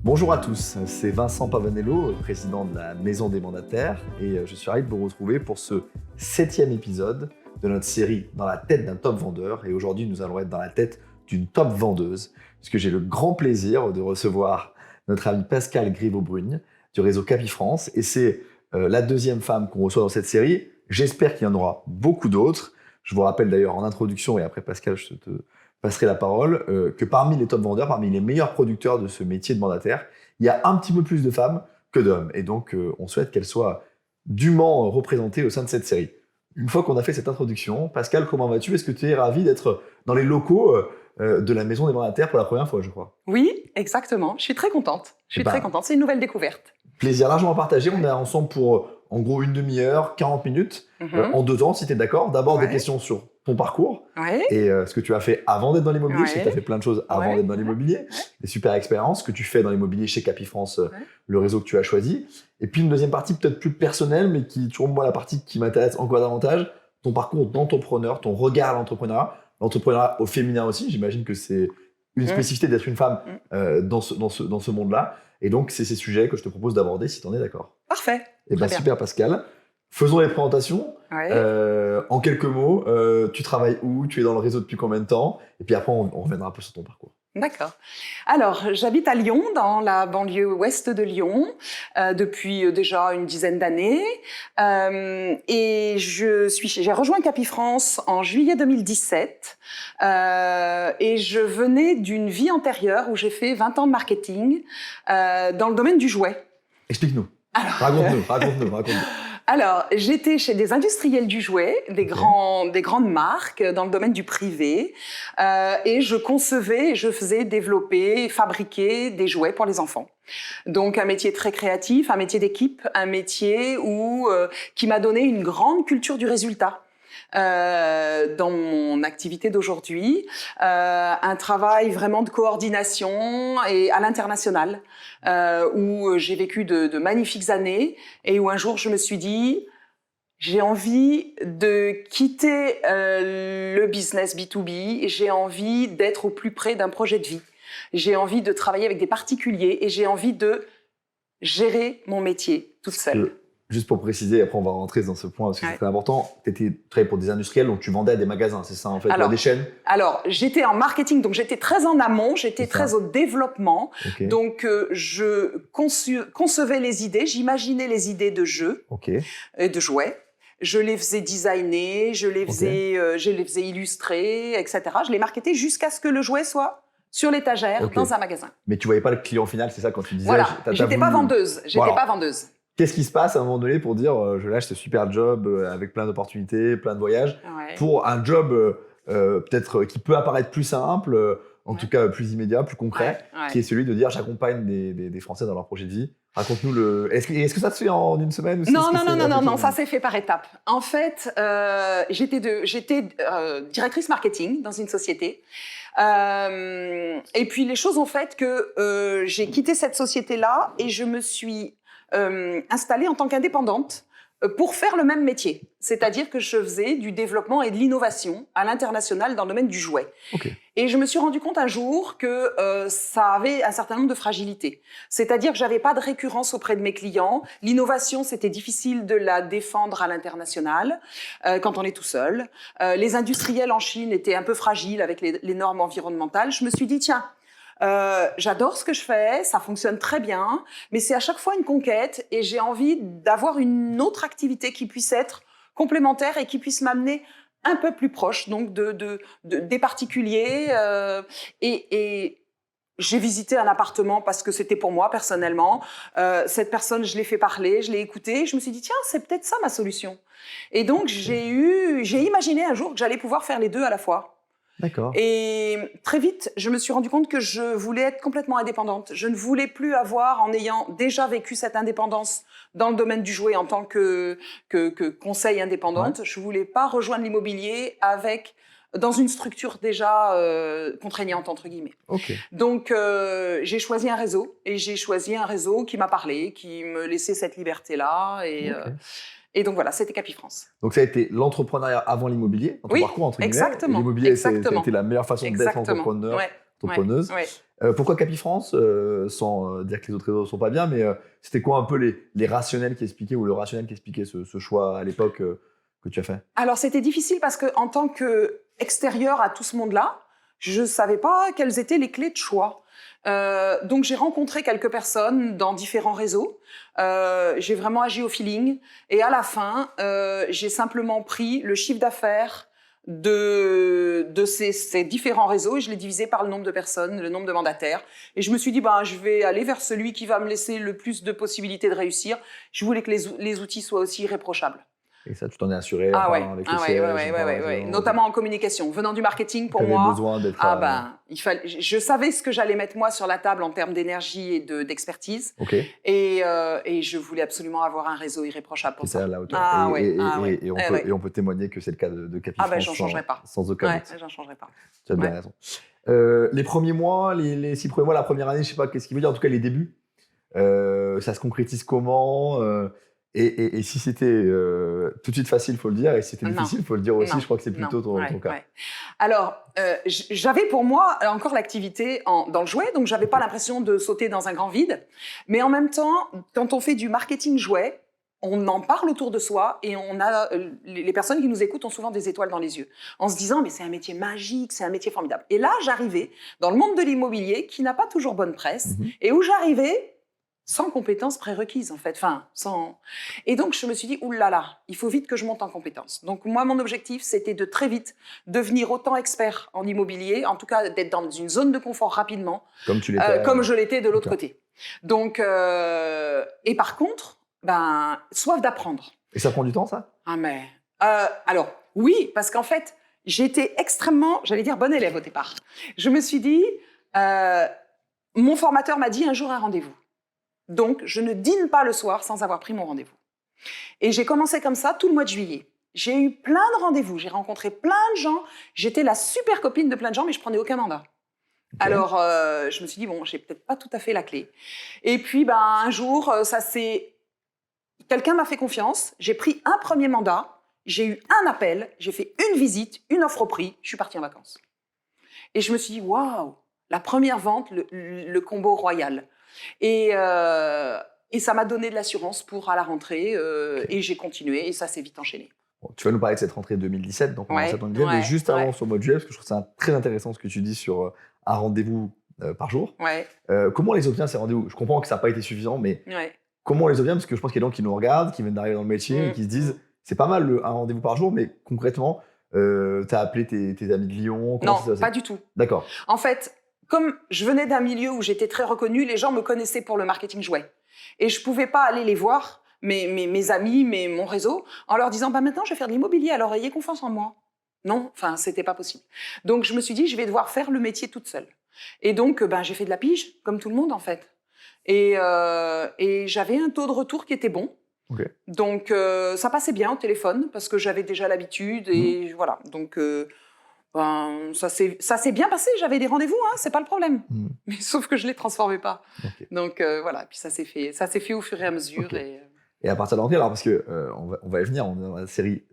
Bonjour à tous, c'est Vincent Pavanello, président de la Maison des Mandataires, et je suis ravi de vous retrouver pour ce 7e épisode de notre série Dans la tête d'un top vendeur. Et aujourd'hui, nous allons être dans la tête d'une top vendeuse, puisque j'ai le grand plaisir de recevoir notre amie Pascale Griveau-Brugne du réseau Capifrance, et c'est la deuxième femme qu'on reçoit dans cette série. J'espère qu'il y en aura beaucoup d'autres. Je vous rappelle d'ailleurs en introduction, et après Pascal, je te passerai la parole, que parmi les top vendeurs, parmi les meilleurs producteurs de ce métier de mandataire, il y a un petit peu plus de femmes que d'hommes. Et donc, on souhaite qu'elles soient dûment représentées au sein de cette série. Une fois qu'on a fait cette introduction, Pascal, comment vas-tu? Est-ce que tu es ravie d'être dans les locaux de la Maison des Mandataires pour la première fois, je crois? Oui, exactement. Je suis très contente. Très contente. C'est une nouvelle découverte. Plaisir largement partagé. On est ensemble pour, en gros, une demi-heure, 40 minutes, en 2 temps, si tu es d'accord. D'abord, des questions sur ton parcours et ce que tu as fait avant d'être dans l'immobilier. Je sais que tu as fait plein de choses avant d'être dans l'immobilier. Des super expériences, ce que tu fais dans l'immobilier chez Capifrance, le réseau que tu as choisi. Et puis une deuxième partie peut-être plus personnelle, mais qui est toujours moi la partie qui m'intéresse encore davantage, ton parcours d'entrepreneur, ton regard à l'entrepreneuriat au féminin aussi. J'imagine que c'est une spécificité d'être une femme dans ce monde-là. Et donc, c'est ces sujets que je te propose d'aborder, si tu en es d'accord. Parfait. Et bien, super, Pascal. Faisons les présentations. En quelques mots, tu travailles où? Tu es dans le réseau depuis combien de temps? Et puis après, on reviendra un peu sur ton parcours. D'accord. Alors, j'habite à Lyon, dans la banlieue ouest de Lyon, depuis déjà une dizaine d'années. Et j'ai rejoint Capifrance en juillet 2017. Et je venais d'une vie antérieure où j'ai fait 20 ans de marketing dans le domaine du jouet. Explique-nous. Raconte-nous. Alors, j'étais chez des industriels du jouet, des grandes marques dans le domaine du privé, et je concevais, je faisais développer, fabriquer des jouets pour les enfants. Donc un métier très créatif, un métier d'équipe, un métier qui m'a donné une grande culture du résultat. Dans mon activité d'aujourd'hui, un travail vraiment de coordination et à l'international, où j'ai vécu de magnifiques années et où un jour je me suis dit j'ai envie de quitter le business B2B, j'ai envie d'être au plus près d'un projet de vie, j'ai envie de travailler avec des particuliers et j'ai envie de gérer mon métier toute seule. Juste pour préciser, après on va rentrer dans ce point parce que c'est très important, tu travaillais pour des industriels, donc tu vendais à des magasins, c'est ça en fait, des chaînes? Alors, j'étais en marketing, donc j'étais très en amont, j'étais très au développement. Donc je concevais les idées, j'imaginais les idées de jeux et de jouets. Je les faisais designer, je les faisais illustrer, etc. Je les marketais jusqu'à ce que le jouet soit sur l'étagère dans un magasin. Mais tu voyais pas le client final, c'est ça quand tu disais? Voilà, j'étais pas vendeuse. Qu'est-ce qui se passe à un moment donné pour dire je lâche ce super job avec plein d'opportunités, plein de voyages, pour un job peut-être qui peut apparaître plus simple, en tout cas plus immédiat, plus concret, qui est celui de dire j'accompagne des Français dans leur projet de vie. Raconte-nous Est-ce que ça se fait en une semaine ou Non, ça s'est fait par étapes. En fait, j'étais directrice marketing dans une société. Et puis les choses ont fait que j'ai quitté cette société-là et je me suis installée en tant qu'indépendante pour faire le même métier. C'est-à-dire que je faisais du développement et de l'innovation à l'international dans le domaine du jouet. Et je me suis rendu compte un jour que ça avait un certain nombre de fragilités. C'est-à-dire que j'avais pas de récurrence auprès de mes clients. L'innovation, c'était difficile de la défendre à l'international quand on est tout seul. Les industriels en Chine étaient un peu fragiles avec les normes environnementales. Je me suis dit, tiens, j'adore ce que je fais, ça fonctionne très bien, mais c'est à chaque fois une conquête et j'ai envie d'avoir une autre activité qui puisse être complémentaire et qui puisse m'amener un peu plus proche donc des particuliers. Et j'ai visité un appartement parce que c'était pour moi personnellement. Cette personne, je l'ai fait parler, je l'ai écouté. Je me suis dit tiens, c'est peut-être ça ma solution. Et donc j'ai imaginé un jour que j'allais pouvoir faire les deux à la fois. D'accord. Et très vite, je me suis rendu compte que je voulais être complètement indépendante. Je ne voulais plus avoir, en ayant déjà vécu cette indépendance dans le domaine du jouet en tant que conseil indépendante, je voulais pas rejoindre l'immobilier dans une structure déjà contraignante, entre guillemets. Donc, j'ai choisi un réseau, et j'ai choisi un réseau qui m'a parlé, qui me laissait cette liberté-là. Et donc voilà, c'était Capifrance. Donc ça a été l'entrepreneuriat avant l'immobilier, dans ton parcours entre guillemets. Exactement. L'immobilier, c'était la meilleure façon d'être entrepreneur entrepreneuse. Pourquoi Capifrance, sans dire que les autres réseaux ne sont pas bien, mais c'était quoi un peu les rationnels qui expliquaient, ou le rationnel qui expliquait ce choix à l'époque que tu as fait? Alors, c'était difficile parce qu'en tant qu'extérieur à tout ce monde-là, je ne savais pas quelles étaient les clés de choix. Donc, j'ai rencontré quelques personnes dans différents réseaux. J'ai vraiment agi au feeling. Et à la fin, j'ai simplement pris le chiffre d'affaires de ces différents réseaux et je l'ai divisé par le nombre de personnes, le nombre de mandataires. Et je me suis dit, je vais aller vers celui qui va me laisser le plus de possibilités de réussir. Je voulais que les outils soient aussi irréprochables. Et ça, tu t'en es assuré en parlant avec le siège, notamment en communication. Venant du marketing, pour moi, besoin d'être, je savais ce que j'allais mettre moi sur la table en termes d'énergie et d'expertise. Et je voulais absolument avoir un réseau irréprochable pour ça. À la hauteur. Et on peut témoigner que c'est le cas de Capifrance. J'en changerai pas. Sans aucun doute. J'en changerai pas. Tu as bien raison. Les premiers mois, les 6 premiers mois, la première année, je sais pas qu'est-ce qu'il veut dire, en tout cas les débuts, ça se concrétise comment et si c'était tout de suite facile, il faut le dire, et si c'était difficile, il faut le dire aussi, je crois que c'est plutôt ton cas. Alors, j'avais pour moi encore l'activité dans le jouet, donc je n'avais pas l'impression de sauter dans un grand vide. Mais en même temps, quand on fait du marketing jouet, on en parle autour de soi et les personnes qui nous écoutent ont souvent des étoiles dans les yeux, en se disant « mais c'est un métier magique, c'est un métier formidable ». Et là, j'arrivais dans le monde de l'immobilier qui n'a pas toujours bonne presse et où j'arrivais sans compétences prérequises, en fait. Et donc, je me suis dit, oulala, il faut vite que je monte en compétences. Donc, moi, mon objectif, c'était de très vite devenir autant expert en immobilier, en tout cas, d'être dans une zone de confort rapidement. Comme tu l'étais. Comme je l'étais de l'autre côté. Donc, et par contre, soif d'apprendre. Et ça prend du temps, ça? Alors, oui, parce qu'en fait, j'étais extrêmement, j'allais dire, bonne élève au départ. Je me suis dit, mon formateur m'a dit un jour un rendez-vous. Donc, je ne dîne pas le soir sans avoir pris mon rendez-vous. Et j'ai commencé comme ça tout le mois de juillet. J'ai eu plein de rendez-vous, j'ai rencontré plein de gens. J'étais la super copine de plein de gens, mais je prenais aucun mandat. Alors, je me suis dit, j'ai peut-être pas tout à fait la clé. Et puis, un jour, quelqu'un m'a fait confiance. J'ai pris un premier mandat, j'ai eu un appel, j'ai fait une visite, une offre au prix, je suis partie en vacances. Et je me suis dit, waouh, la première vente, le combo royal. Et ça m'a donné de l'assurance pour à la rentrée et j'ai continué et ça s'est vite enchaîné. Bon, tu vas nous parler de cette rentrée 2017, donc on mais juste avant sur le mois de juillet, parce que je trouve ça très intéressant ce que tu dis sur un rendez-vous par jour. Comment on les obtient ces rendez-vous? Je comprends que ça n'a pas été suffisant, mais comment on les obtient? Parce que je pense qu'il y a des gens qui nous regardent, qui viennent d'arriver dans le métier et qui se disent c'est pas mal un rendez-vous par jour, mais concrètement, tu as appelé tes amis de Lyon? Non, pas du tout. D'accord. En fait, comme je venais d'un milieu où j'étais très reconnue, les gens me connaissaient pour le marketing jouet. Et je ne pouvais pas aller les voir, mes amis, mon réseau, en leur disant maintenant je vais faire de l'immobilier, alors ayez confiance en moi. Non, c'était pas possible. Donc je me suis dit je vais devoir faire le métier toute seule. Et donc j'ai fait de la pige, comme tout le monde en fait. Et j'avais un taux de retour qui était bon. Donc ça passait bien au téléphone parce que j'avais déjà l'habitude et voilà. Donc ça s'est bien passé, j'avais des rendez-vous, c'est pas le problème. Mais sauf que je les transformais pas. Donc voilà, puis ça s'est fait au fur et à mesure. Et à partir de l'entrée, alors parce que on va y venir, on est dans la série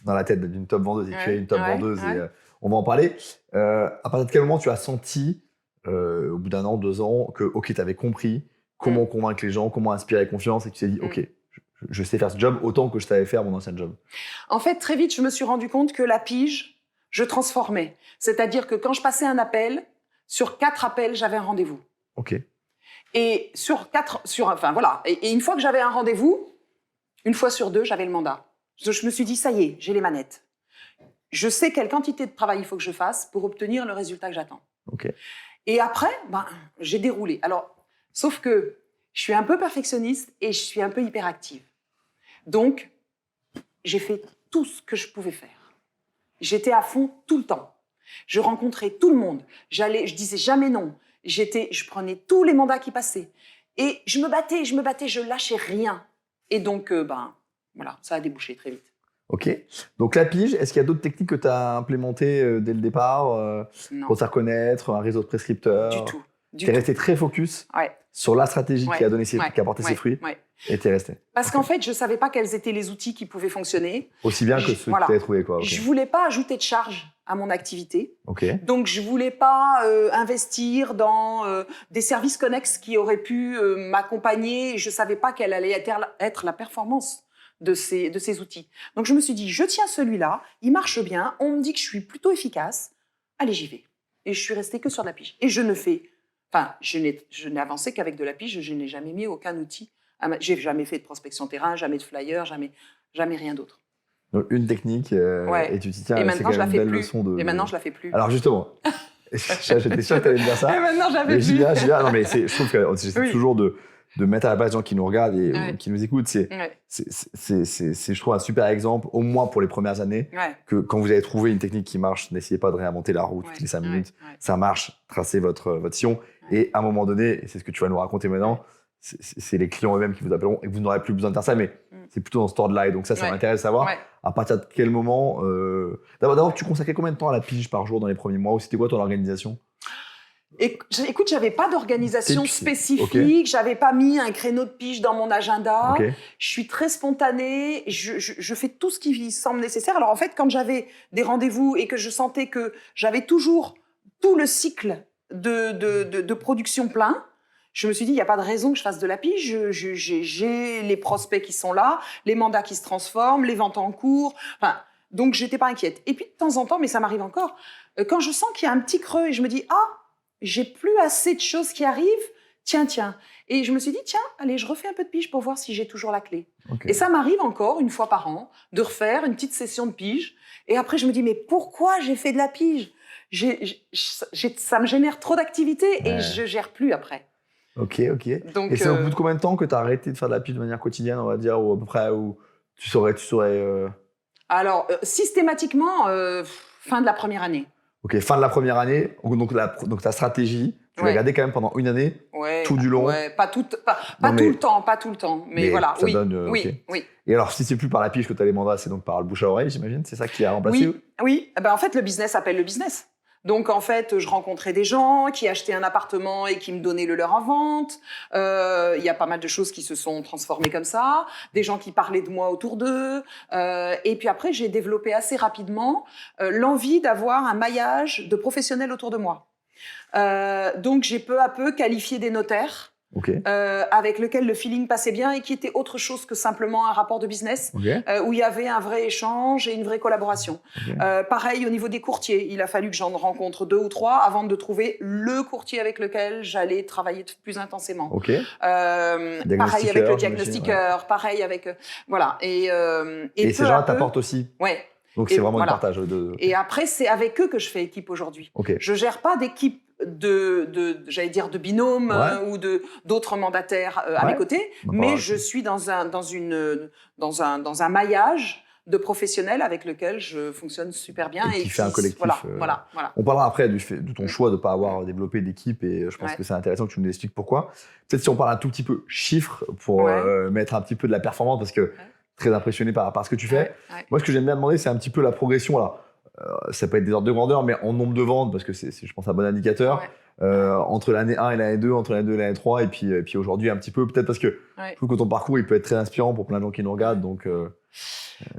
dans la tête d'une top vendeuse et tu es une top vendeuse et on va en parler. À partir de quel moment tu as senti, au bout d'un an, 2 ans, que tu avais compris comment convaincre les gens, comment inspirer confiance et que tu t'es dit ok, je sais faire ce job autant que je savais faire mon ancien job? En fait, très vite, je me suis rendu compte que la pige, je transformais. C'est-à-dire que quand je passais un appel, sur 4 appels, j'avais un rendez-vous. Et et une fois que j'avais un rendez-vous, une fois sur 2, j'avais le mandat. Je me suis dit, ça y est, j'ai les manettes. Je sais quelle quantité de travail il faut que je fasse pour obtenir le résultat que j'attends. Et après, j'ai déroulé. Alors, sauf que je suis un peu perfectionniste et je suis un peu hyperactive. Donc, j'ai fait tout ce que je pouvais faire. J'étais à fond tout le temps. Je rencontrais tout le monde. Je disais jamais non. Je prenais tous les mandats qui passaient. Et je me battais, je lâchais rien. Et donc, voilà, ça a débouché très vite. Donc la pige, est-ce qu'il y a d'autres techniques que tu as implémentées dès le départ pour te reconnaître, un réseau de prescripteurs? Du tout. Tu es resté très focus sur la stratégie qui a donné qui a porté ses fruits et tu es resté. Parce qu'en fait, je ne savais pas quels étaient les outils qui pouvaient fonctionner. Aussi bien que ceux que tu avais trouvés. Je ne voulais pas ajouter de charge à mon activité. Ok. Donc, je voulais pas investir dans des services connexes qui auraient pu m'accompagner. Je savais pas quelle allait être la performance de ces outils. Donc, je me suis dit, je tiens celui-là, il marche bien, on me dit que je suis plutôt efficace, allez, j'y vais. Et je suis restée que sur de la pige. Et je n'ai avancé qu'avec de la pige, je n'ai jamais mis aucun outil. J'ai jamais fait de prospection terrain, jamais de flyer, jamais rien d'autre. Donc, une technique, et tu t'y tiens, et c'est quand même une belle plus. leçon de... Et maintenant, je la fais plus. Alors justement, j'étais sûr que tu allais me dire ça. Et maintenant, je la fais Mais plus. j'y viens. Non, mais je trouve que j'essaie toujours de mettre à la place des gens qui nous regardent et qui nous écoutent. C'est, je trouve, un super exemple, au moins pour les premières années, que quand vous avez trouvé une technique qui marche, n'essayez pas de réinventer la roue toutes les 5 minutes. Ça marche, tracez votre sillon. Et à un moment donné, et c'est ce que tu vas nous raconter maintenant, c'est les clients eux-mêmes qui vous appelleront et vous n'aurez plus besoin de faire ça, mais c'est plutôt dans ce ordre-là. Et donc ça m'intéresse de savoir à partir de quel moment... D'abord, tu consacrais combien de temps à la pige par jour dans les premiers mois, ou c'était quoi ton organisation? Écoute, j'avais pas d'organisation spécifique, j'avais pas mis un créneau de pige dans mon agenda. Je suis très spontanée, je fais tout ce qui semble nécessaire. Alors en fait, quand j'avais des rendez-vous et que je sentais que j'avais toujours tout le cycle de production plein, je me suis dit, il n'y a pas de raison que je fasse de la pige. J'ai les prospects qui sont là, les mandats qui se transforment, les ventes en cours. Enfin, donc, je n'étais pas inquiète. Et puis, de temps en temps, mais ça m'arrive encore, quand je sens qu'il y a un petit creux et je me dis, j'ai plus assez de choses qui arrivent, tiens. Et je me suis dit, tiens, allez, je refais un peu de pige pour voir si j'ai toujours la clé. Et ça m'arrive encore, une fois par an, de refaire une petite session de pige. Et après, je me dis, mais pourquoi j'ai fait de la pige? Ça me génère trop d'activités et je gère plus après. Ok. Donc, et c'est au bout de combien de temps que tu as arrêté de faire de la pige de manière quotidienne, on va dire, ou à peu près, où tu saurais Alors, systématiquement, fin de la première année. Ok, fin de la première année, donc ta stratégie, tu l'as gardée quand même pendant une année, tout du long. Pas tout le temps, mais voilà, ça donne, oui. Et alors, si c'est plus par la pige que tu as les mandats, c'est donc par le bouche à oreille, j'imagine, c'est ça qui a remplacé? Oui. En fait, le business appelle le business. Donc, en fait, je rencontrais des gens qui achetaient un appartement et qui me donnaient le leur en vente. Il y a pas mal de choses qui se sont transformées comme ça. Des gens qui parlaient de moi autour d'eux. Et puis après, j'ai développé assez rapidement l'envie d'avoir un maillage de professionnels autour de moi. Donc, j'ai peu à peu qualifié des notaires. Avec lequel le feeling passait bien et qui était autre chose que simplement un rapport de business, où il y avait un vrai échange et une vraie collaboration. Pareil au niveau des courtiers, il a fallu que j'en rencontre 2 ou 3 avant de trouver le courtier avec lequel j'allais travailler plus intensément. Pareil avec le diagnostiqueur, pareil avec... voilà. Et ces gens t'apportent aussi. Donc c'est vraiment un partage. Et après, c'est avec eux que je fais équipe aujourd'hui. Je gère pas d'équipe j'allais dire de binôme ou d'autres mandataires à mes côtés, mais je suis dans un maillage de professionnels avec lequel je fonctionne super bien et qui fait un collectif. Voilà. On parlera après de ton choix de ne pas avoir développé d'équipe et je pense que c'est intéressant que tu nous expliques pourquoi. Peut-être si on parle un tout petit peu chiffres pour mettre un petit peu de la performance parce que très impressionné par ce que tu fais. Moi, ce que j'aime bien demander, c'est un petit peu la progression. Alors, ça peut être des ordres de grandeur, mais en nombre de ventes, parce que c'est je pense, un bon indicateur. Entre l'année 1 et l'année 2, entre l'année 2 et l'année 3, et puis aujourd'hui un petit peu, peut-être parce que je trouve que ton parcours, il peut être très inspirant pour plein de gens qui nous regardent. Donc,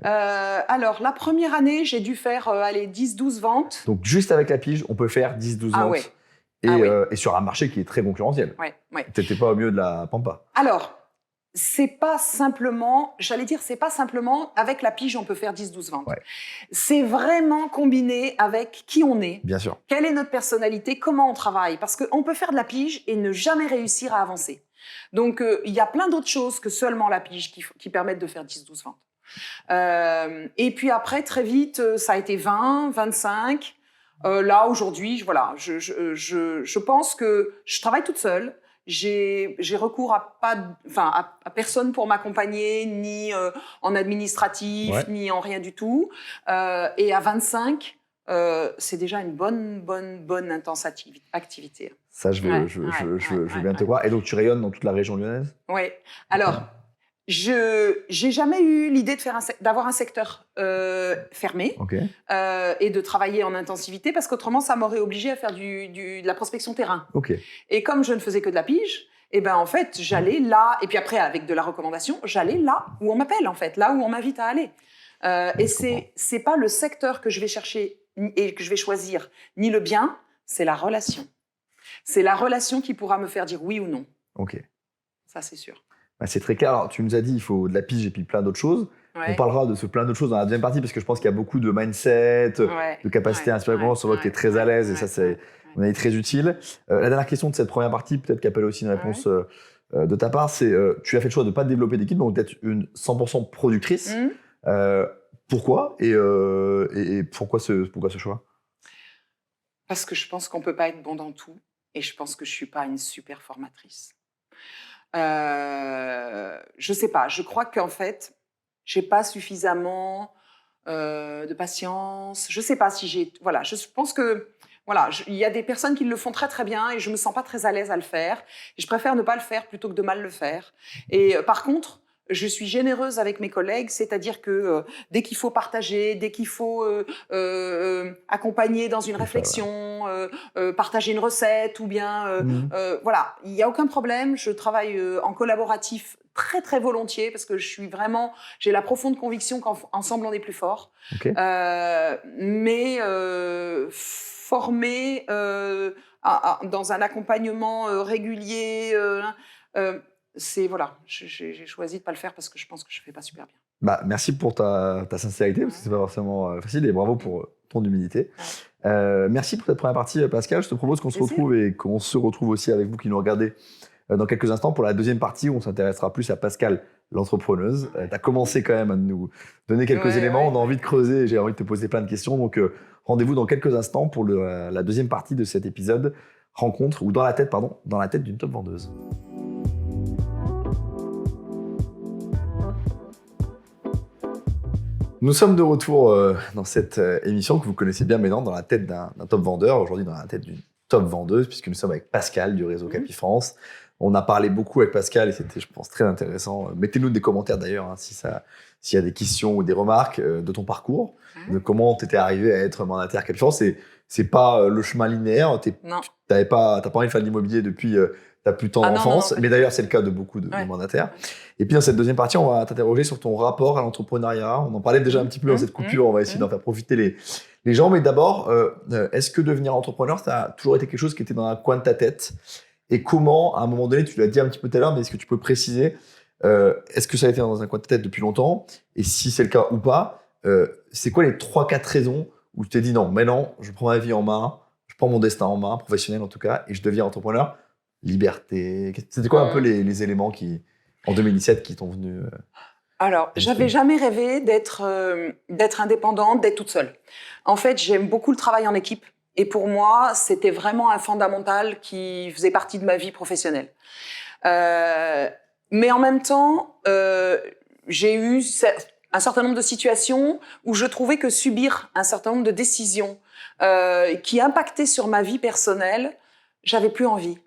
alors, la première année, j'ai dû faire 10-12 ventes. Donc, juste avec la pige, on peut faire 10-12 ventes. Et sur un marché qui est très concurrentiel. Tu n'étais pas au milieu de la pampa. Alors, c'est pas simplement avec la pige on peut faire 10-12 ventes. C'est vraiment combiné avec qui on est. Bien sûr. Quelle est notre personnalité, comment on travaille. Parce qu'on peut faire de la pige et ne jamais réussir à avancer. Donc, il y a plein d'autres choses que seulement la pige qui permettent de faire 10-12 ventes. Et puis après, très vite, ça a été 20, 25. Là, aujourd'hui, je pense que je travaille toute seule. J'ai recours à personne pour m'accompagner, ni en administratif, ni en rien du tout. Et à 25, c'est déjà une bonne intense activité. Ça, je veux bien te croire. Et donc, tu rayonnes dans toute la région lyonnaise? Oui. Alors, j'ai jamais eu l'idée d'avoir un secteur fermé et de travailler en intensivité parce qu'autrement ça m'aurait obligé à faire de la prospection terrain. Et comme je ne faisais que de la pige, en fait j'allais là et puis après avec de la recommandation j'allais là où on m'appelle en fait, là où on m'invite à aller. Et c'est pas le secteur que je vais chercher et que je vais choisir ni le bien, c'est la relation. C'est la relation qui pourra me faire dire oui ou non. Ok. Ça, c'est sûr. Bah, c'est très clair. Alors, tu nous as dit il faut de la pige et puis plein d'autres choses. Ouais. On parlera de ce plein d'autres choses dans la deuxième partie parce que je pense qu'il y a beaucoup de mindset, Ouais. de capacité à inspirer. On voit que tu es très à l'aise et ça, c'est on est très utile. La dernière question de cette première partie, peut-être qu'elle appelle aussi une réponse de ta part, c'est tu as fait le choix de ne pas développer d'équipe, donc d'être une 100% productrice. Pourquoi et pourquoi ce choix? Parce que je pense qu'on ne peut pas être bon dans tout et je pense que je ne suis pas une super formatrice. Je ne sais pas, je crois qu'en fait, je n'ai pas suffisamment de patience. Je ne sais pas si j'ai... Voilà, je pense que... Voilà, il y a des personnes qui le font très très bien et je me sens pas très à l'aise à le faire. Et je préfère ne pas le faire plutôt que de mal le faire. Et par contre, je suis généreuse avec mes collègues, c'est-à-dire que dès qu'il faut partager, dès qu'il faut accompagner dans une réflexion, partager une recette ou bien... voilà, il n'y a aucun problème. Je travaille en collaboratif très très volontiers parce que j'ai la profonde conviction qu'ensemble on est plus fort. Okay. Mais formé dans un accompagnement régulier, c'est voilà, j'ai choisi de pas le faire parce que je pense que je fais pas super bien. Bah, merci pour ta sincérité parce que c'est pas forcément facile et bravo pour ton humilité. Merci pour cette première partie, Pascal. Je te propose qu'on se retrouve et qu'on se retrouve aussi avec vous qui nous regardez dans quelques instants pour la deuxième partie où on s'intéressera plus à Pascal, l'entrepreneuse. Tu as commencé quand même à nous donner quelques éléments. On a envie de creuser et j'ai envie de te poser plein de questions. Donc, rendez-vous dans quelques instants pour la deuxième partie de cet épisode rencontre, ou dans la tête d'une top vendeuse. Nous sommes de retour dans cette émission que vous connaissez bien maintenant, dans la tête d'un top vendeur. Aujourd'hui, dans la tête d'une top vendeuse, puisque nous sommes avec Pascal du réseau Capifrance. On a parlé beaucoup avec Pascal et c'était, je pense, très intéressant. Mettez-nous des commentaires d'ailleurs s'il y a des questions ou des remarques de ton parcours, de comment tu étais arrivé à être mandataire Capifrance. C'est pas le chemin linéaire. T'as pas envie de faire de l'immobilier depuis ta plus tendre enfance, mais d'ailleurs c'est le cas de beaucoup de mandataires. Et puis dans cette deuxième partie, on va t'interroger sur ton rapport à l'entrepreneuriat. On en parlait déjà un petit peu dans cette coupure. On va essayer d'en faire profiter les gens. Mais d'abord, est-ce que devenir entrepreneur, ça a toujours été quelque chose qui était dans un coin de ta tête? Et comment, à un moment donné, tu l'as dit un petit peu tout à l'heure, mais est-ce que tu peux préciser, est-ce que ça a été dans un coin de ta tête depuis longtemps? Et si c'est le cas ou pas, c'est quoi les 3-4 raisons où tu t'es dit non, maintenant, je prends ma vie en main, je prends mon destin en main, professionnel en tout cas, et je deviens entrepreneur? Liberté. C'était quoi un peu les éléments qui, en 2017, qui t'ont venu Alors, j'avais jamais rêvé d'être indépendante, d'être toute seule. En fait, j'aime beaucoup le travail en équipe. Et pour moi, c'était vraiment un fondamental qui faisait partie de ma vie professionnelle. Mais en même temps, j'ai eu un certain nombre de situations où je trouvais que subir un certain nombre de décisions qui impactaient sur ma vie personnelle, j'avais plus envie.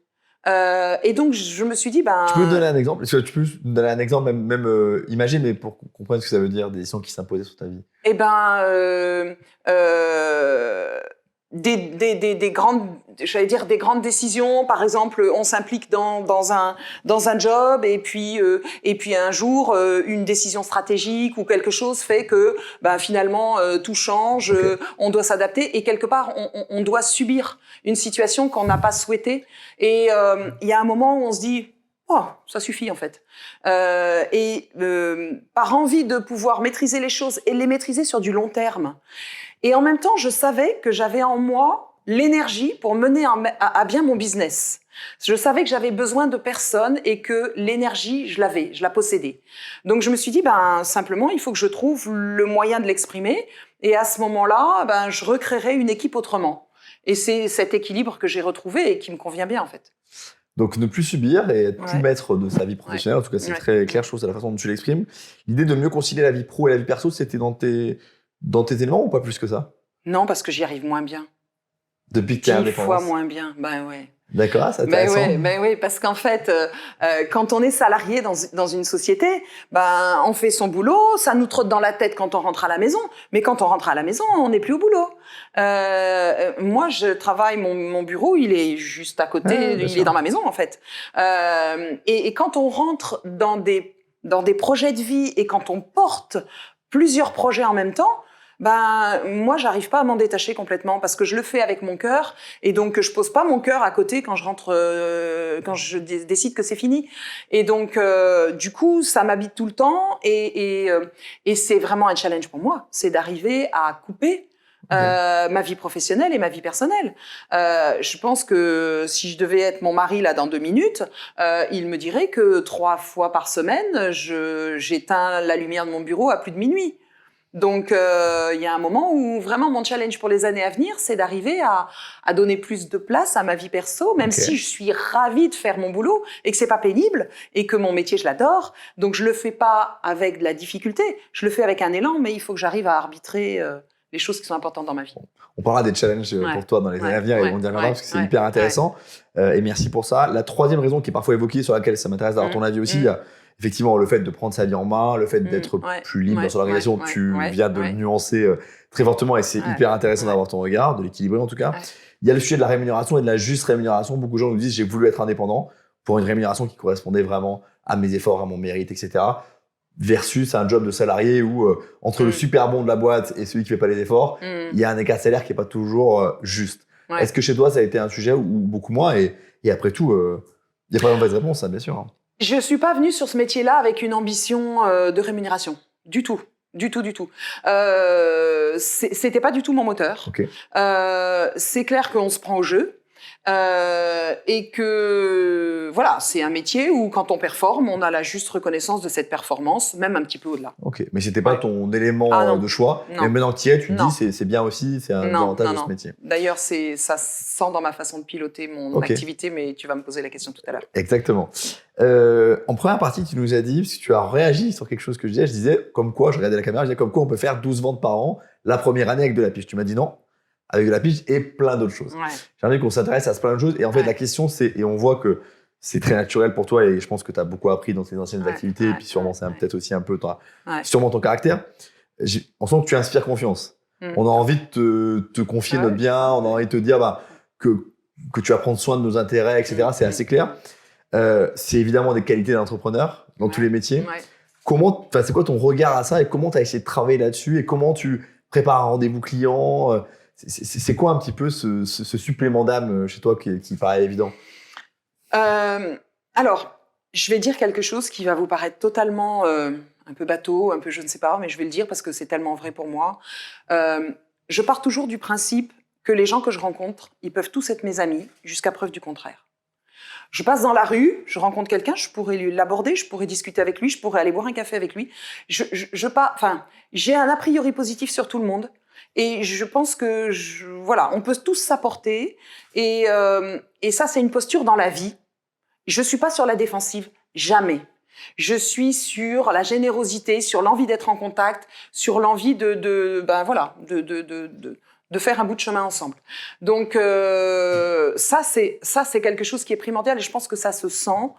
Et donc, je me suis dit... Tu peux me donner un exemple? Est-ce que tu peux me donner un exemple, même imagé, mais pour qu'on comprenne ce que ça veut dire, des décisions qui s'imposaient sur ta vie? Eh ben... des grandes décisions. Par exemple, on s'implique dans un job et puis un jour une décision stratégique ou quelque chose fait que finalement tout change, on doit s'adapter et quelque part on doit subir une situation qu'on n'a pas souhaitée et il y a un moment où on se dit oh, ça suffit en fait. Par envie de pouvoir maîtriser les choses et les maîtriser sur du long terme. Et en même temps, je savais que j'avais en moi l'énergie pour mener à bien mon business. Je savais que j'avais besoin de personnes et que l'énergie, je la possédais. Donc je me suis dit, simplement, il faut que je trouve le moyen de l'exprimer. Et à ce moment-là, je recréerai une équipe autrement. Et c'est cet équilibre que j'ai retrouvé et qui me convient bien, en fait. Donc, ne plus subir et être plus maître de sa vie professionnelle. En tout cas, c'est très clair, je trouve, c'est la façon dont tu l'exprimes. L'idée de mieux concilier la vie pro et la vie perso, c'était dans tes éléments ou pas plus que ça? Non, parce que j'y arrive moins bien. Depuis que tu es indépendante? 10 fois moins bien, ouais. D'accord, c'est intéressant. Oui, parce qu'en fait, quand on est salarié dans une société, on fait son boulot, ça nous trotte dans la tête quand on rentre à la maison, mais quand on rentre à la maison, on n'est plus au boulot. Moi, je travaille, mon bureau, il est juste à côté, il est dans ma maison en fait. Et quand on rentre dans des projets de vie et quand on porte plusieurs projets en même temps, Moi, j'arrive pas à m'en détacher complètement parce que je le fais avec mon cœur et donc je pose pas mon cœur à côté quand je rentre, quand je décide que c'est fini. Et donc, du coup, ça m'habite tout le temps et c'est vraiment un challenge pour moi, c'est d'arriver à couper ma vie professionnelle et ma vie personnelle. Je pense que si je devais être mon mari là dans 2 minutes, il me dirait que 3 fois par semaine, j'éteins la lumière de mon bureau à plus de minuit. Donc, il y a un moment où vraiment mon challenge pour les années à venir, c'est d'arriver à donner plus de place à ma vie perso, même si je suis ravie de faire mon boulot et que c'est pas pénible et que mon métier, je l'adore. Donc, je le fais pas avec de la difficulté, je le fais avec un élan, mais il faut que j'arrive à arbitrer les choses qui sont importantes dans ma vie. On parlera des challenges pour toi dans les années à venir et on y reviendra parce que c'est hyper intéressant. Et merci pour ça. La troisième raison qui est parfois évoquée, sur laquelle ça m'intéresse d'avoir ton avis aussi, il y a effectivement le fait de prendre sa vie en main, le fait d'être plus libre dans son organisation, tu viens de le nuancer très fortement et c'est hyper intéressant d'avoir ton regard, de l'équilibrer en tout cas. Il y a le sujet de la rémunération et de la juste rémunération. Beaucoup de gens nous disent j'ai voulu être indépendant pour une rémunération qui correspondait vraiment à mes efforts, à mon mérite, etc. Versus un job de salarié où entre le super bon de la boîte et celui qui fait pas les efforts, il y a un écart de salaire qui est pas toujours juste. Est-ce que chez toi ça a été un sujet ou beaucoup moins et après tout, il n'y a pas de mauvaise réponse, ça, bien sûr. Je suis pas venue sur ce métier-là avec une ambition de rémunération, du tout. C'était pas du tout mon moteur. C'est clair qu'on se prend au jeu. Et que voilà, c'est un métier où quand on performe, on a la juste reconnaissance de cette performance, même un petit peu au-delà. Ok, mais c'était pas ton élément de choix. Non. Mais maintenant que tu y es, tu te dis c'est bien aussi, c'est un avantage de ce métier. D'ailleurs, ça sent dans ma façon de piloter mon activité, mais tu vas me poser la question tout à l'heure. Exactement. En première partie, tu nous as dit, parce que tu as réagi sur quelque chose que je disais comme quoi, je regardais la caméra, je disais comme quoi on peut faire 12 ventes par an la première année avec de la pige. Tu m'as dit non, avec de la pige et plein d'autres choses. J'ai envie qu'on s'intéresse à ce plein de choses. Et en fait, la question, c'est, et on voit que c'est très naturel pour toi, et je pense que tu as beaucoup appris dans tes anciennes activités, et puis sûrement, c'est peut-être aussi un peu sûrement ton caractère. On sent que tu inspires confiance. On a envie de te confier notre bien, on a envie de te dire que tu vas prendre soin de nos intérêts, etc. C'est assez clair. C'est évidemment des qualités d'entrepreneur dans tous les métiers. C'est quoi ton regard à ça et comment tu as essayé de travailler là-dessus et comment tu prépares un rendez-vous client? C'est quoi un petit peu ce supplément d'âme chez toi qui paraît évident? Alors, je vais dire quelque chose qui va vous paraître totalement un peu bateau, un peu je ne sais pas, mais je vais le dire parce que c'est tellement vrai pour moi. Je pars toujours du principe que les gens que je rencontre, ils peuvent tous être mes amis jusqu'à preuve du contraire. Je passe dans la rue, je rencontre quelqu'un, je pourrais l'aborder, je pourrais discuter avec lui, je pourrais aller boire un café avec lui. J'ai un a priori positif sur tout le monde. Et je pense que, on peut tous s'apporter. Et ça, c'est une posture dans la vie. Je suis pas sur la défensive, jamais. Je suis sur la générosité, sur l'envie d'être en contact, sur l'envie de faire un bout de chemin ensemble. Donc ça, c'est quelque chose qui est primordial et je pense que ça se sent.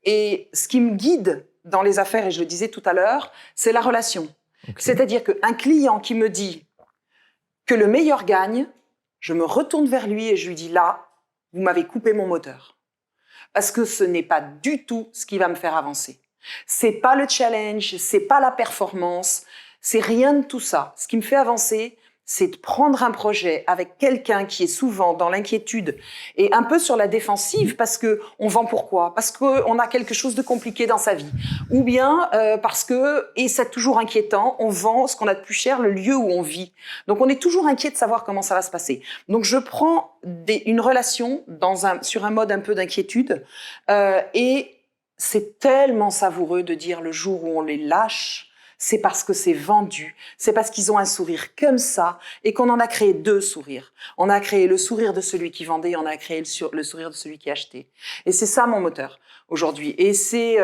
Et ce qui me guide dans les affaires, et je le disais tout à l'heure, c'est la relation. C'est-à-dire qu'un client qui me dit que le meilleur gagne, je me retourne vers lui et je lui dis là, vous m'avez coupé mon moteur. Parce que ce n'est pas du tout ce qui va me faire avancer. C'est pas le challenge, c'est pas la performance, c'est rien de tout ça. Ce qui me fait avancer, c'est de prendre un projet avec quelqu'un qui est souvent dans l'inquiétude et un peu sur la défensive parce que on vend pourquoi? Parce qu'on a quelque chose de compliqué dans sa vie. Ou bien parce que, et c'est toujours inquiétant, on vend ce qu'on a de plus cher, le lieu où on vit. Donc on est toujours inquiet de savoir comment ça va se passer. Donc je prends une relation sur un mode un peu d'inquiétude et c'est tellement savoureux de dire le jour où on les lâche, c'est parce que c'est vendu, c'est parce qu'ils ont un sourire comme ça et qu'on en a créé 2 sourires. On a créé le sourire de celui qui vendait, on a créé le sourire de celui qui achetait. Et c'est ça mon moteur aujourd'hui. Et c'est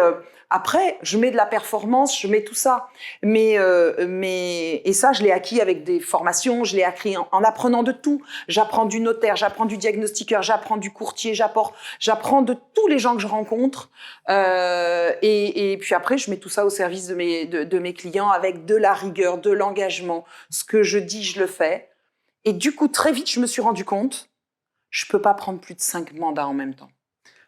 après, je mets de la performance, je mets tout ça. Mais et ça, je l'ai acquis avec des formations, je l'ai acquis en apprenant de tout. J'apprends du notaire, j'apprends du diagnostiqueur, j'apprends du courtier, j'apprends de tous les gens que je rencontre. Et puis après, je mets tout ça au service de mes clients avec de la rigueur, de l'engagement. Ce que je dis, je le fais. Et du coup, très vite, je me suis rendu compte, je peux pas prendre plus de 5 mandats en même temps.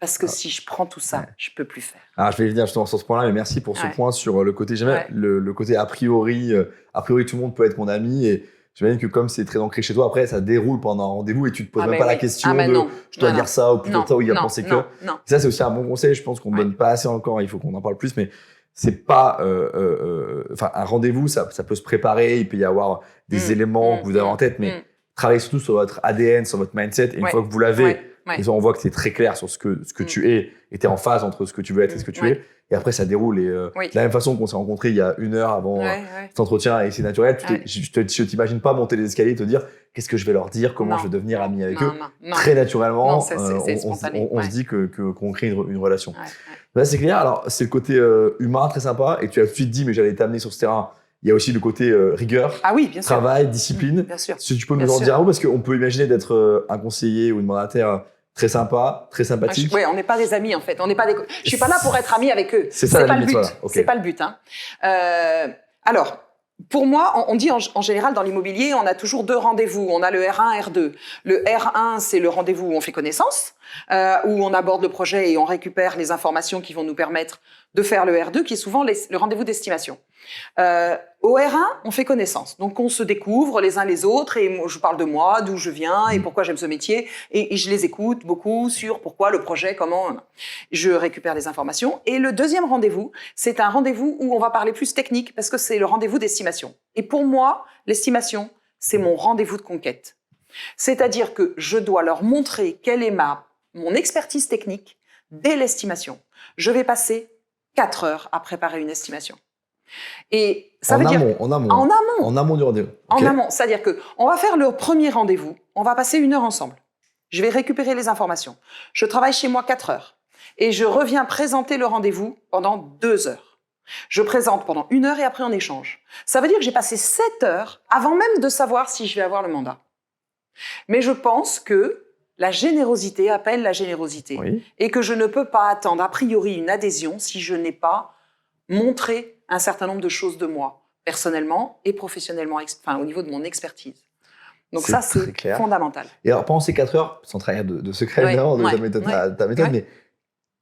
Parce que si je prends tout ça, je peux plus faire. Alors, je vais venir justement sur ce point-là, mais merci pour ce point sur le côté, le côté a priori, tout le monde peut être mon ami, et j'imagine que comme c'est très ancré chez toi, après, ça déroule pendant un rendez-vous et tu te poses même pas la question de je dois dire ça ou plutôt ça ou il va penser que. Ça, c'est aussi un bon conseil, je pense qu'on ne donne pas assez encore, il faut qu'on en parle plus, mais c'est pas. Un rendez-vous, ça peut se préparer, il peut y avoir des éléments que vous avez en tête, mais travaillez surtout sur votre ADN, sur votre mindset, et une fois que vous l'avez, et ça, on voit que c'est très clair sur ce que tu es, et tu es en phase entre ce que tu veux être et ce que tu es. Et après, ça déroule. Et de la même façon qu'on s'est rencontrés il y a 1 heure avant cet entretien, et c'est naturel, je t'imagine pas monter les escaliers et te dire qu'est-ce que je vais leur dire, comment je vais devenir ami avec eux. Très naturellement, on se dit qu'on crée une relation. Là, c'est clair. Alors, c'est le côté humain très sympa. Et tu as tout de suite dit, mais j'allais t'amener sur ce terrain. Il y a aussi le côté rigueur, travail, discipline. Bien sûr. Si tu peux nous en dire un mot, parce qu'on peut imaginer d'être un conseiller ou une mandataire très sympa, très sympathique. Oui, on n'est pas des amis en fait. Je suis pas là pour être ami avec eux. C'est ça la limite. C'est pas le but. Alors, pour moi, on dit en général dans l'immobilier, on a toujours 2 rendez-vous. On a le R1, R2. Le R1, c'est le rendez-vous où on fait connaissance, où on aborde le projet et on récupère les informations qui vont nous permettre de faire le R2, qui est souvent le rendez-vous d'estimation. Au R1, on fait connaissance. Donc, on se découvre les uns les autres et je parle de moi, d'où je viens et pourquoi j'aime ce métier. Et je les écoute beaucoup sur pourquoi le projet, comment. Je récupère les informations. Et le deuxième rendez-vous, c'est un rendez-vous où on va parler plus technique parce que c'est le rendez-vous d'estimation. Et pour moi, l'estimation, c'est mon rendez-vous de conquête. C'est-à-dire que je dois leur montrer quelle est mon expertise technique dès l'estimation. Je vais passer 4 heures à préparer une estimation. Et ça veut dire en amont du rendez-vous. En amont, c'est-à-dire que on va faire le premier rendez-vous, on va passer 1 heure ensemble. Je vais récupérer les informations. Je travaille chez moi 4 heures et je reviens présenter le rendez-vous pendant 2 heures. Je présente pendant 1 heure et après on échange. Ça veut dire que j'ai passé 7 heures avant même de savoir si je vais avoir le mandat. Mais je pense que la générosité appelle la générosité et que je ne peux pas attendre a priori une adhésion si je n'ai pas montré un certain nombre de choses de moi, personnellement et professionnellement, au niveau de mon expertise. Donc ça, c'est fondamental. Et alors, pendant ces 4 heures, sans trahir de secret, évidemment, de ta méthode, mais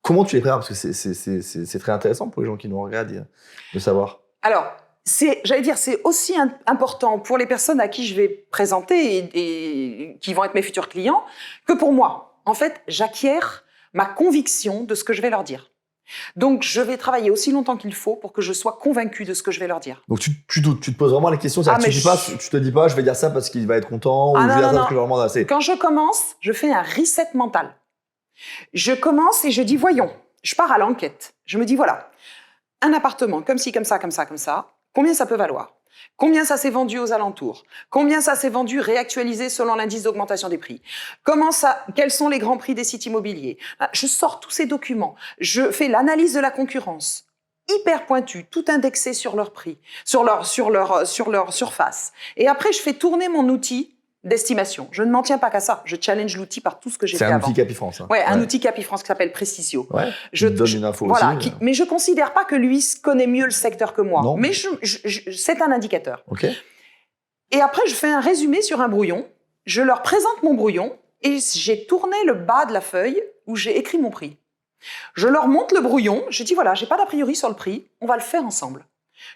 comment tu les prépares? Parce que c'est très intéressant pour les gens qui nous regardent de savoir. Alors, c'est aussi important pour les personnes à qui je vais présenter et qui vont être mes futurs clients que pour moi. En fait, j'acquiers ma conviction de ce que je vais leur dire. Donc, je vais travailler aussi longtemps qu'il faut pour que je sois convaincue de ce que je vais leur dire. Donc, tu te poses vraiment les questions. Tu te dis pas, je vais dire ça parce qu'il va être content, ou je vais dire ça parce que je leur demande assez. Quand je commence, je fais un reset mental. Je commence et je dis, voyons, je pars à l'enquête. Je me dis, voilà, un appartement comme ci, comme ça, comme ça, comme ça, combien ça peut valoir? Combien ça s'est vendu aux alentours? Combien ça s'est vendu réactualisé selon l'indice d'augmentation des prix? Quels sont les grands prix des sites immobiliers? Je sors tous ces documents. Je fais l'analyse de la concurrence, hyper pointue, tout indexé sur leur prix, sur leur surface. Et après, je fais tourner mon outil d'estimation. Je ne m'en tiens pas qu'à ça. Je challenge l'outil par tout ce que j'ai fait avant. C'est un outil Capifrance. Un outil Capifrance qui s'appelle Precisio. Je donne une info aussi. Mais je considère pas que lui connaît mieux le secteur que moi. Non. Mais c'est un indicateur. Et après, je fais un résumé sur un brouillon. Je leur présente mon brouillon et j'ai tourné le bas de la feuille où j'ai écrit mon prix. Je leur montre le brouillon. Je dis, voilà, j'ai pas d'a priori sur le prix. On va le faire ensemble.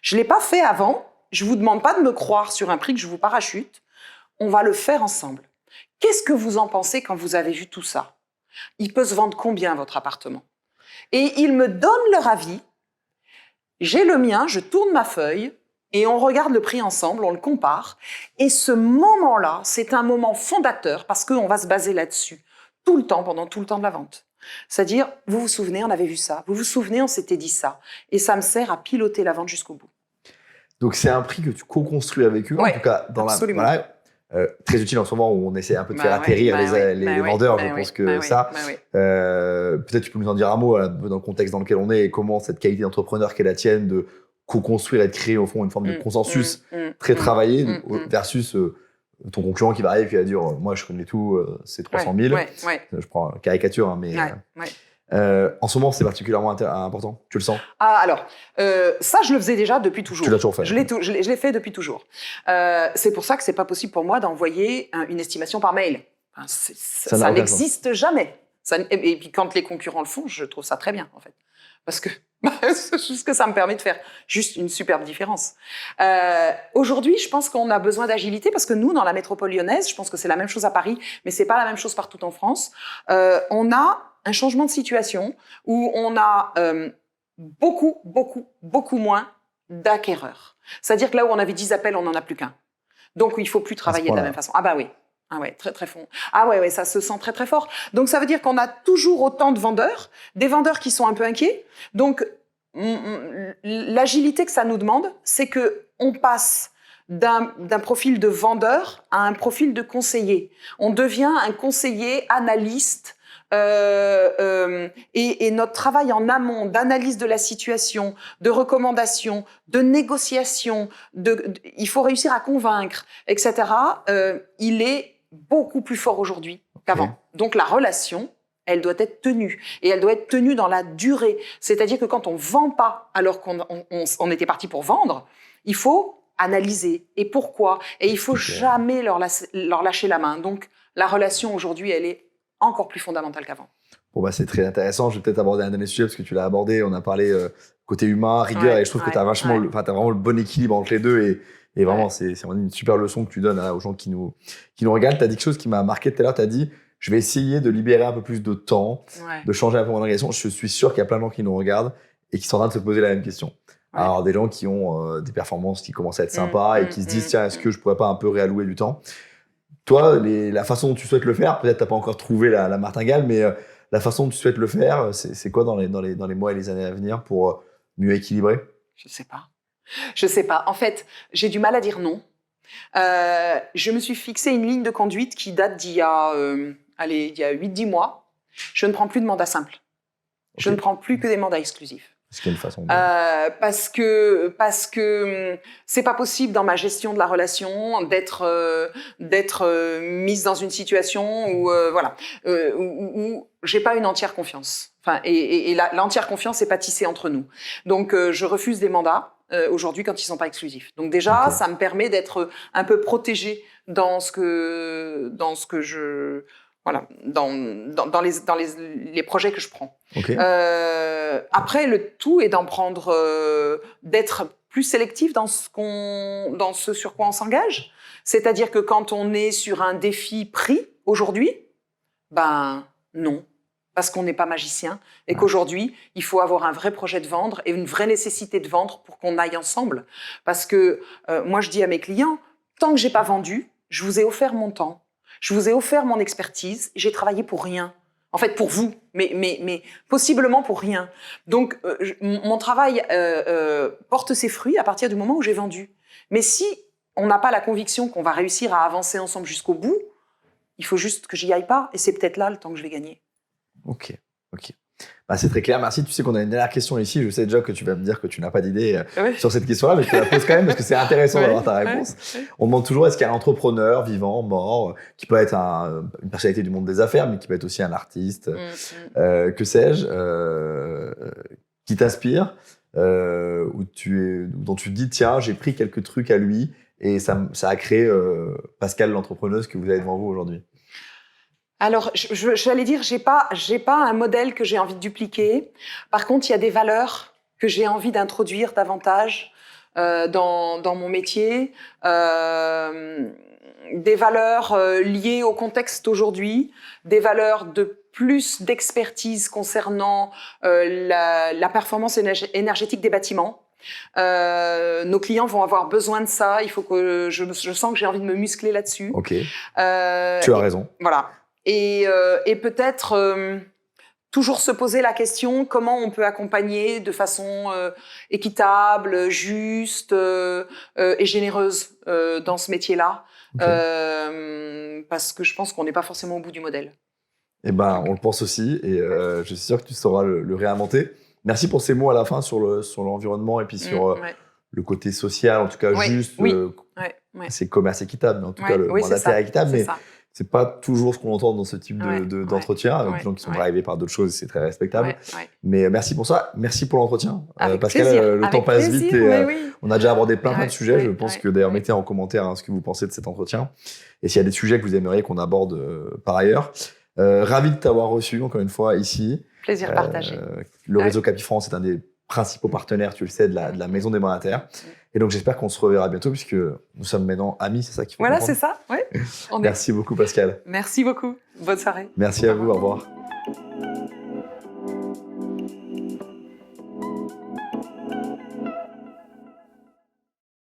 Je l'ai pas fait avant. Je vous demande pas de me croire sur un prix que je vous parachute. On va le faire ensemble. Qu'est-ce que vous en pensez quand vous avez vu tout ça? Il peut se vendre combien, votre appartement? Et ils me donnent leur avis. J'ai le mien, je tourne ma feuille et on regarde le prix ensemble, on le compare. Et ce moment-là, c'est un moment fondateur parce qu'on va se baser là-dessus tout le temps, pendant tout le temps de la vente. C'est-à-dire, vous vous souvenez, on avait vu ça. Vous vous souvenez, on s'était dit ça. Et ça me sert à piloter la vente jusqu'au bout. Donc, c'est un prix que tu co-construis avec eux, en tout cas, dans absolument. Très utile en ce moment où on essaie un peu de faire atterrir les vendeurs. Je pense que peut-être tu peux nous en dire un mot dans le contexte dans lequel on est et comment cette qualité d'entrepreneur qu'est la tienne de co-construire et de créer au fond une forme de consensus très travaillé versus ton concurrent qui va arriver et qui va dire moi je connais tout, c'est 300 000. Je prends caricature, mais en ce moment c'est particulièrement important. Tu le sens? Alors, ça je le faisais déjà depuis toujours. Tu l'as toujours fait? Je l'ai fait depuis toujours. C'est pour ça que c'est pas possible pour moi d'envoyer une estimation par mail. Ça n'existe jamais. Et puis quand les concurrents le font, je trouve ça très bien en fait, parce que c'est juste que ça me permet de faire juste une superbe différence. Aujourd'hui, je pense qu'on a besoin d'agilité parce que nous, dans la métropole lyonnaise, je pense que c'est la même chose à Paris, mais c'est pas la même chose partout en France. On a un changement de situation où on a beaucoup moins d'acquéreurs. C'est-à-dire que là où on avait 10 appels, on n'en a plus qu'un. Donc il faut plus travailler de la même façon. Ah bah oui. Ah ouais, très fond. Ah ouais, ça se sent très fort. Donc ça veut dire qu'on a toujours autant de vendeurs, des vendeurs qui sont un peu inquiets. Donc l'agilité que ça nous demande, c'est que on passe d'un profil de vendeur à un profil de conseiller. On devient un conseiller analyste. Et notre travail en amont d'analyse de la situation, de recommandation, de négociation, il faut réussir à convaincre, etc. Il est beaucoup plus fort aujourd'hui qu'avant. Okay. Donc la relation, elle doit être tenue. Et elle doit être tenue dans la durée. C'est-à-dire que quand on ne vend pas alors qu'on était parti pour vendre, il faut analyser. Et pourquoi ? Et il ne faut jamais leur lâcher la main. Donc la relation aujourd'hui, elle est encore plus fondamentale qu'avant. Bon, bah, c'est très intéressant. Je vais peut-être aborder un dernier sujet parce que tu l'as abordé. On a parlé côté humain, rigueur, et je trouve que tu as vachement, t'as vraiment le bon équilibre entre les deux. Et vraiment, c'est vraiment une super leçon que tu donnes aux gens qui nous regardent. Tu as dit quelque chose qui m'a marqué tout à l'heure. Tu as dit, je vais essayer de libérer un peu plus de temps, de changer un peu mon organisation. Je suis sûr qu'il y a plein de gens qui nous regardent et qui sont en train de se poser la même question. Alors, des gens qui ont des performances qui commencent à être sympas et qui se disent, tiens, est-ce que je pourrais pas un peu réallouer du temps ? Toi, la façon dont tu souhaites le faire, peut-être tu n'as pas encore trouvé la martingale, mais la façon dont tu souhaites le faire, c'est quoi dans les mois et les années à venir pour mieux équilibrer ? Je sais pas. En fait, j'ai du mal à dire non. Je me suis fixé une ligne de conduite qui date d'il y a 8-10 mois. Je ne prends plus de mandat simple. Okay. Je ne prends plus que des mandats exclusifs. Est-ce qu'il y a une façon parce que c'est pas possible dans ma gestion de la relation d'être mise dans une situation où où j'ai pas une entière confiance. Enfin, et l'entière confiance est pas tissée entre nous. Donc je refuse des mandats aujourd'hui quand ils sont pas exclusifs. Donc déjà, ça me permet d'être un peu protégée dans ce que je dans les projets que je prends. Okay. Après, le tout est d'en prendre, d'être plus sélectif dans ce sur quoi on s'engage. C'est-à-dire que quand on est sur un défi prix aujourd'hui, ben non, parce qu'on n'est pas magicien et qu'aujourd'hui, il faut avoir un vrai projet de vendre et une vraie nécessité de vendre pour qu'on aille ensemble. Parce que moi, je dis à mes clients, tant que j'ai pas vendu, je vous ai offert mon temps. Je vous ai offert mon expertise, j'ai travaillé pour rien. En fait, pour vous, mais possiblement pour rien. Donc, mon travail porte ses fruits à partir du moment où j'ai vendu. Mais si on n'a pas la conviction qu'on va réussir à avancer ensemble jusqu'au bout, il faut juste que j'y aille pas, et c'est peut-être là le temps que je vais gagner. Ok. Bah, c'est très clair, merci. Tu sais qu'on a une dernière question ici. Je sais déjà que tu vas me dire que tu n'as pas d'idée sur cette question-là, mais je te la pose quand même parce que c'est intéressant d'avoir ta réponse. On demande toujours, est-ce qu'il y a un entrepreneur vivant, mort, qui peut être une personnalité du monde des affaires, mais qui peut être aussi un artiste, que sais-je, qui t'inspire, dont tu te dis, tiens, j'ai pris quelques trucs à lui et ça a créé Pascal l'entrepreneuse que vous avez devant vous aujourd'hui. Alors, j'allais dire, j'ai pas un modèle que j'ai envie de dupliquer. Par contre, il y a des valeurs que j'ai envie d'introduire davantage dans mon métier. Des valeurs liées au contexte aujourd'hui, des valeurs de plus d'expertise concernant la performance énergétique des bâtiments. Nos clients vont avoir besoin de ça. Il faut que je sens que j'ai envie de me muscler là-dessus. Ok. Tu as raison. Voilà. Et peut-être toujours se poser la question comment on peut accompagner de façon équitable, juste et généreuse dans ce métier-là, parce que je pense qu'on n'est pas forcément au bout du modèle. Eh ben, on le pense aussi, et je suis sûr que tu sauras le réinventer. Merci pour ces mots à la fin sur l'environnement et puis sur le côté social, en tout cas juste. C'est commerce équitable, mais en tout cas le mandataire équitable. Mais c'est pas toujours ce qu'on entend dans ce type d'entretien, avec des gens qui sont drivés par d'autres choses, c'est très respectable. Mais merci pour ça, merci pour l'entretien. Pascal, le temps passe vite et on a déjà abordé plein de sujets. Je pense que d'ailleurs, mettez en commentaire ce que vous pensez de cet entretien et s'il y a des sujets que vous aimeriez qu'on aborde par ailleurs. Ravi de t'avoir reçu encore une fois ici. Plaisir partagé. Le réseau Capifrance est un des principaux partenaires, tu le sais, de la Maison des Mandataires. Et donc, j'espère qu'on se reverra bientôt puisque nous sommes maintenant amis, c'est ça qu'il faut Voilà, comprendre. c'est ça. Ouais. Merci beaucoup, Pascal. Merci beaucoup. Bonne soirée. Merci à vous, au revoir.